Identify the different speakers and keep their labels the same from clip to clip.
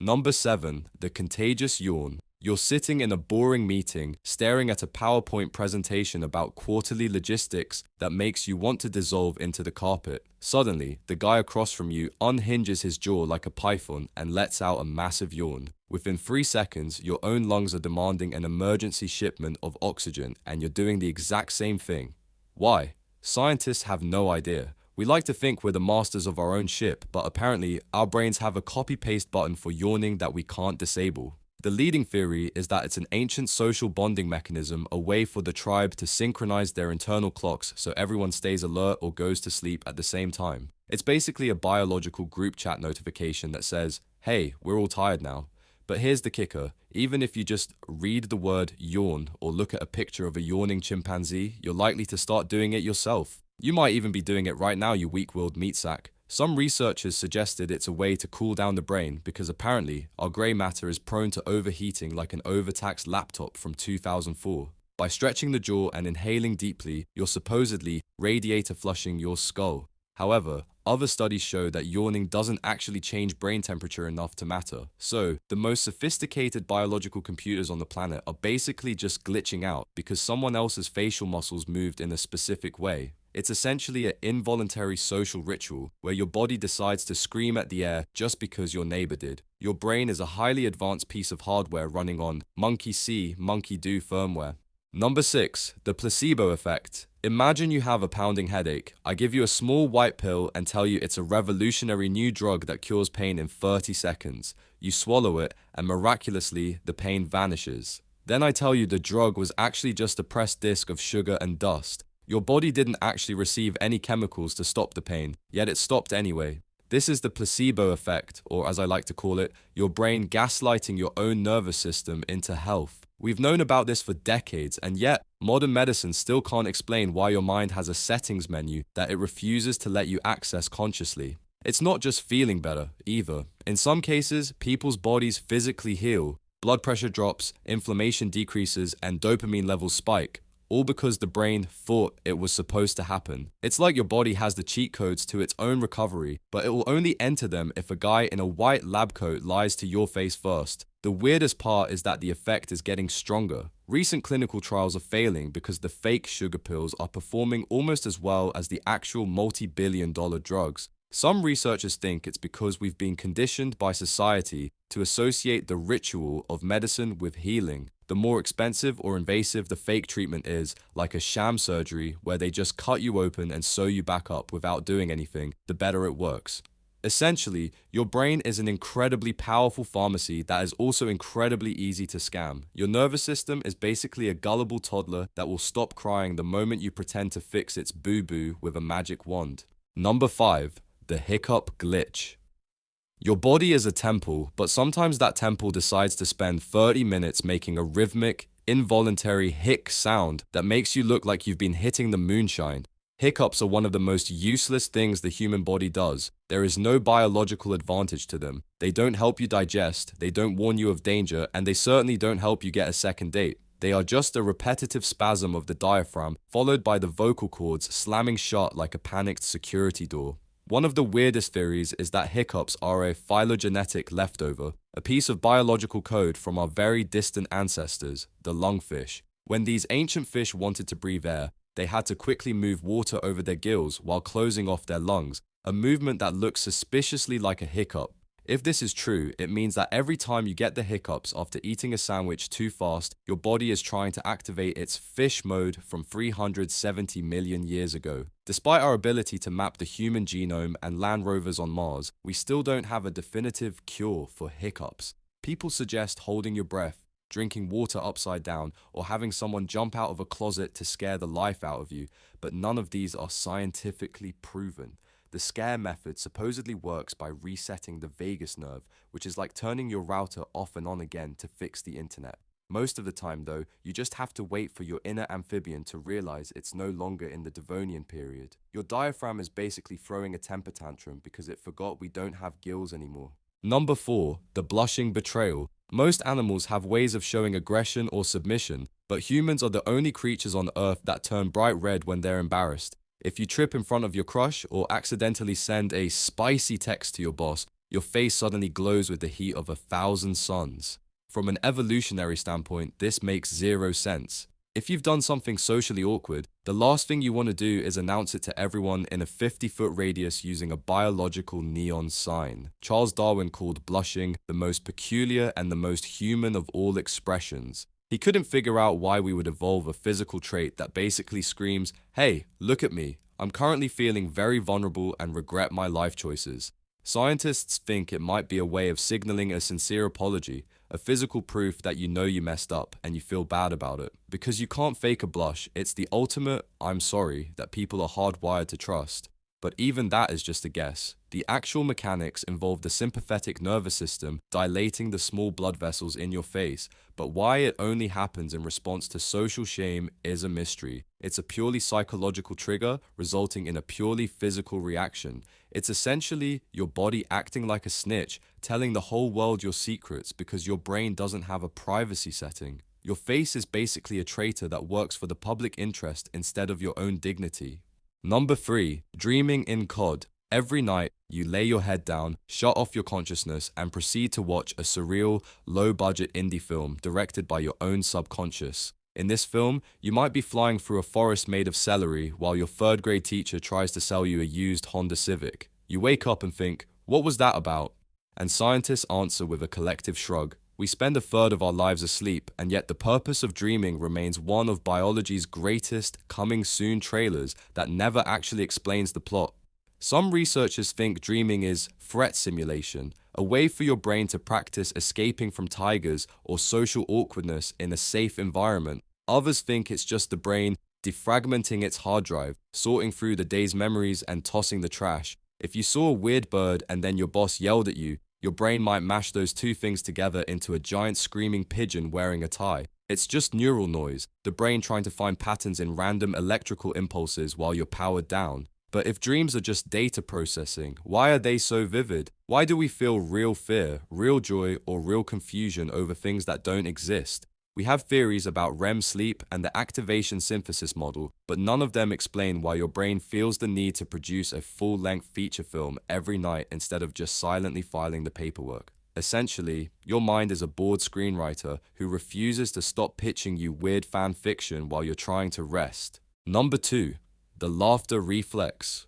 Speaker 1: Number 7. The Contagious Yawn. You're sitting in a boring meeting, staring at a PowerPoint presentation about quarterly logistics that makes you want to dissolve into the carpet. Suddenly, the guy across from you unhinges his jaw like a python and lets out a massive yawn. Within 3 seconds, your own lungs are demanding an emergency shipment of oxygen, and you're doing the exact same thing. Why? Scientists have no idea. We like to think we're the masters of our own ship, but apparently our brains have a copy-paste button for yawning that we can't disable. The leading theory is that it's an ancient social bonding mechanism, a way for the tribe to synchronize their internal clocks so everyone stays alert or goes to sleep at the same time. It's basically a biological group chat notification that says, hey, we're all tired now. But here's the kicker, even if you just read the word yawn or look at a picture of a yawning chimpanzee, you're likely to start doing it yourself. You might even be doing it right now, you weak-willed meat sack. Some researchers suggested it's a way to cool down the brain because apparently our grey matter is prone to overheating like an overtaxed laptop from 2004. By stretching the jaw and inhaling deeply, you're supposedly radiator flushing your skull. However, other studies show that yawning doesn't actually change brain temperature enough to matter. So, the most sophisticated biological computers on the planet are basically just glitching out because someone else's facial muscles moved in a specific way. It's essentially an involuntary social ritual where your body decides to scream at the air just because your neighbor did. Your brain is a highly advanced piece of hardware running on monkey see, monkey do firmware. Number 6. The Placebo Effect. Imagine you have a pounding headache. I give you a small white pill and tell you it's a revolutionary new drug that cures pain in 30 seconds. You swallow it and miraculously the pain vanishes. Then I tell you the drug was actually just a pressed disc of sugar and dust. Your body didn't actually receive any chemicals to stop the pain, yet it stopped anyway. This is the placebo effect, or as I like to call it, your brain gaslighting your own nervous system into health. We've known about this for decades, and yet modern medicine still can't explain why your mind has a settings menu that it refuses to let you access consciously. It's not just feeling better, either. In some cases, people's bodies physically heal, blood pressure drops, inflammation decreases, and dopamine levels spike. All because the brain thought it was supposed to happen. It's like your body has the cheat codes to its own recovery, but it will only enter them if a guy in a white lab coat lies to your face first. The weirdest part is that the effect is getting stronger. Recent clinical trials are failing because the fake sugar pills are performing almost as well as the actual multi-billion-dollar drugs. Some researchers think it's because we've been conditioned by society to associate the ritual of medicine with healing. The more expensive or invasive the fake treatment is, like a sham surgery where they just cut you open and sew you back up without doing anything, the better it works. Essentially, your brain is an incredibly powerful pharmacy that is also incredibly easy to scam. Your nervous system is basically a gullible toddler that will stop crying the moment you pretend to fix its boo-boo with a magic wand. Number 5. The Hiccup Glitch. Your body is a temple, but sometimes that temple decides to spend 30 minutes making a rhythmic, involuntary hic sound that makes you look like you've been hitting the moonshine. Hiccups are one of the most useless things the human body does. There is no biological advantage to them. They don't help you digest, they don't warn you of danger, and they certainly don't help you get a second date. They are just a repetitive spasm of the diaphragm, followed by the vocal cords slamming shut like a panicked security door. One of the weirdest theories is that hiccups are a phylogenetic leftover, a piece of biological code from our very distant ancestors, the lungfish. When these ancient fish wanted to breathe air, they had to quickly move water over their gills while closing off their lungs, a movement that looks suspiciously like a hiccup. If this is true, it means that every time you get the hiccups after eating a sandwich too fast, your body is trying to activate its fish mode from 370 million years ago. Despite our ability to map the human genome and land rovers on Mars, we still don't have a definitive cure for hiccups. People suggest holding your breath, drinking water upside down, or having someone jump out of a closet to scare the life out of you, but none of these are scientifically proven. The scare method supposedly works by resetting the vagus nerve, which is like turning your router off and on again to fix the internet. Most of the time though, you just have to wait for your inner amphibian to realize it's no longer in the Devonian period. Your diaphragm is basically throwing a temper tantrum because it forgot we don't have gills anymore. Number 4. The Blushing Betrayal. Most animals have ways of showing aggression or submission, but humans are the only creatures on Earth that turn bright red when they're embarrassed. If you trip in front of your crush or accidentally send a spicy text to your boss, your face suddenly glows with the heat of 1,000 suns. From an evolutionary standpoint, this makes zero sense. If you've done something socially awkward, the last thing you want to do is announce it to everyone in a 50-foot radius using a biological neon sign. Charles Darwin called blushing the most peculiar and the most human of all expressions. He couldn't figure out why we would evolve a physical trait that basically screams, "Hey, look at me. I'm currently feeling very vulnerable and regret my life choices." Scientists think it might be a way of signaling a sincere apology, a physical proof that you know you messed up and you feel bad about it. Because you can't fake a blush, it's the ultimate "I'm sorry" that people are hardwired to trust. But even that is just a guess. The actual mechanics involve the sympathetic nervous system dilating the small blood vessels in your face, but why it only happens in response to social shame is a mystery. It's a purely psychological trigger resulting in a purely physical reaction. It's essentially your body acting like a snitch, telling the whole world your secrets because your brain doesn't have a privacy setting. Your face is basically a traitor that works for the public interest instead of your own dignity. Number 3. Dreaming in COD. Every night, you lay your head down, shut off your consciousness, and proceed to watch a surreal, low-budget indie film directed by your own subconscious. In this film, you might be flying through a forest made of celery while your third-grade teacher tries to sell you a used Honda Civic. You wake up and think, "What was that about?" And scientists answer with a collective shrug. We spend a third of our lives asleep, and yet the purpose of dreaming remains one of biology's greatest coming soon trailers that never actually explains the plot. Some researchers think dreaming is threat simulation, a way for your brain to practice escaping from tigers or social awkwardness in a safe environment. Others think it's just the brain defragmenting its hard drive, sorting through the day's memories and tossing the trash. If you saw a weird bird and then your boss yelled at you, your brain might mash those two things together into a giant screaming pigeon wearing a tie. It's just neural noise, the brain trying to find patterns in random electrical impulses while you're powered down. But if dreams are just data processing, why are they so vivid? Why do we feel real fear, real joy, or real confusion over things that don't exist? We have theories about REM sleep and the activation synthesis model, but none of them explain why your brain feels the need to produce a full-length feature film every night instead of just silently filing the paperwork. Essentially, your mind is a bored screenwriter who refuses to stop pitching you weird fan fiction while you're trying to rest. Number 2. The Laughter Reflex.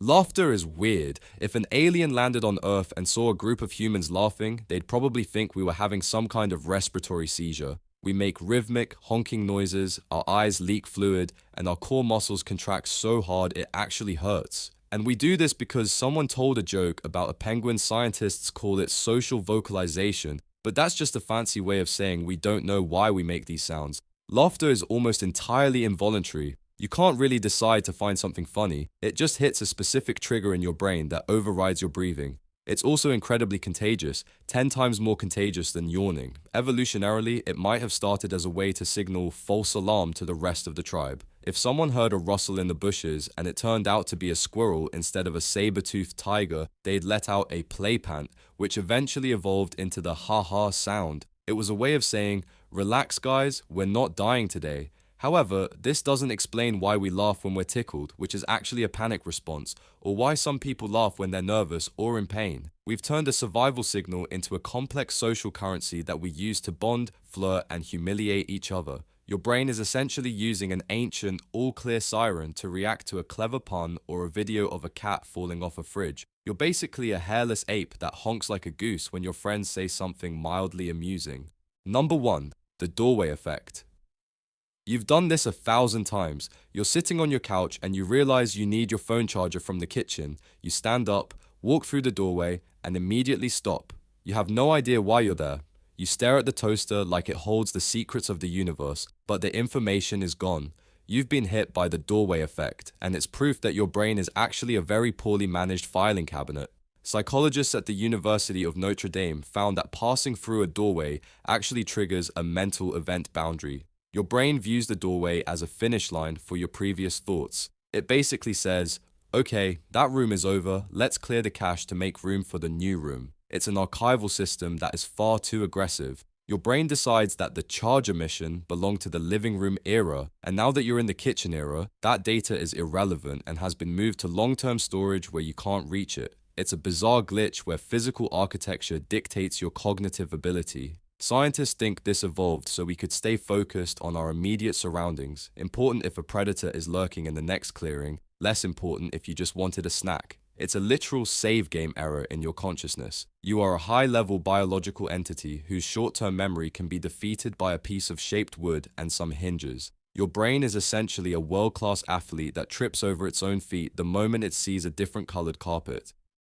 Speaker 1: Laughter is weird. If an alien landed on Earth and saw a group of humans laughing, they'd probably think we were having some kind of respiratory seizure. We make rhythmic, honking noises, our eyes leak fluid, and our core muscles contract so hard it actually hurts. And we do this because someone told a joke about a penguin. Scientists call it social vocalization, but that's just a fancy way of saying we don't know why we make these sounds. Laughter is almost entirely involuntary. You can't really decide to find something funny. It just hits a specific trigger in your brain that overrides your breathing. It's also incredibly contagious, 10 times more contagious than yawning. Evolutionarily, it might have started as a way to signal false alarm to the rest of the tribe. If someone heard a rustle in the bushes and it turned out to be a squirrel instead of a saber-toothed tiger, they'd let out a play pant, which eventually evolved into the ha-ha sound. It was a way of saying, "Relax guys, we're not dying today." However, this doesn't explain why we laugh when we're tickled, which is actually a panic response, or why some people laugh when they're nervous or in pain. We've turned a survival signal into a complex social currency that we use to bond, flirt, and humiliate each other. Your brain is essentially using an ancient, all-clear siren to react to a clever pun or a video of a cat falling off a fridge. You're basically a hairless ape that honks like a goose when your friends say something mildly amusing. Number 1. The doorway effect. You've done this 1,000 times. You're sitting on your couch and you realize you need your phone charger from the kitchen. You stand up, walk through the doorway, and immediately stop. You have no idea why you're there. You stare at the toaster like it holds the secrets of the universe, but the information is gone. You've been hit by the doorway effect, and it's proof that your brain is actually a very poorly managed filing cabinet. Psychologists at the University of Notre Dame found that passing through a doorway actually triggers a mental event boundary. Your brain views the doorway as a finish line for your previous thoughts. It basically says, "Okay, that room is over, let's clear the cache to make room for the new room." It's an archival system that is far too aggressive. Your brain decides that the charger mission belonged to the living room era, and now that you're in the kitchen era, that data is irrelevant and has been moved to long-term storage where you can't reach it. It's a bizarre glitch where physical architecture dictates your cognitive ability. Scientists think this evolved so we could stay focused on our immediate surroundings, important if a predator is lurking in the next clearing, less important if you just wanted a snack. It's a literal save game error in your consciousness. You are a high-level biological entity whose short-term memory can be defeated by a piece of shaped wood and some hinges. Your brain is essentially a world-class athlete that trips over its own feet the moment it sees a different colored carpet.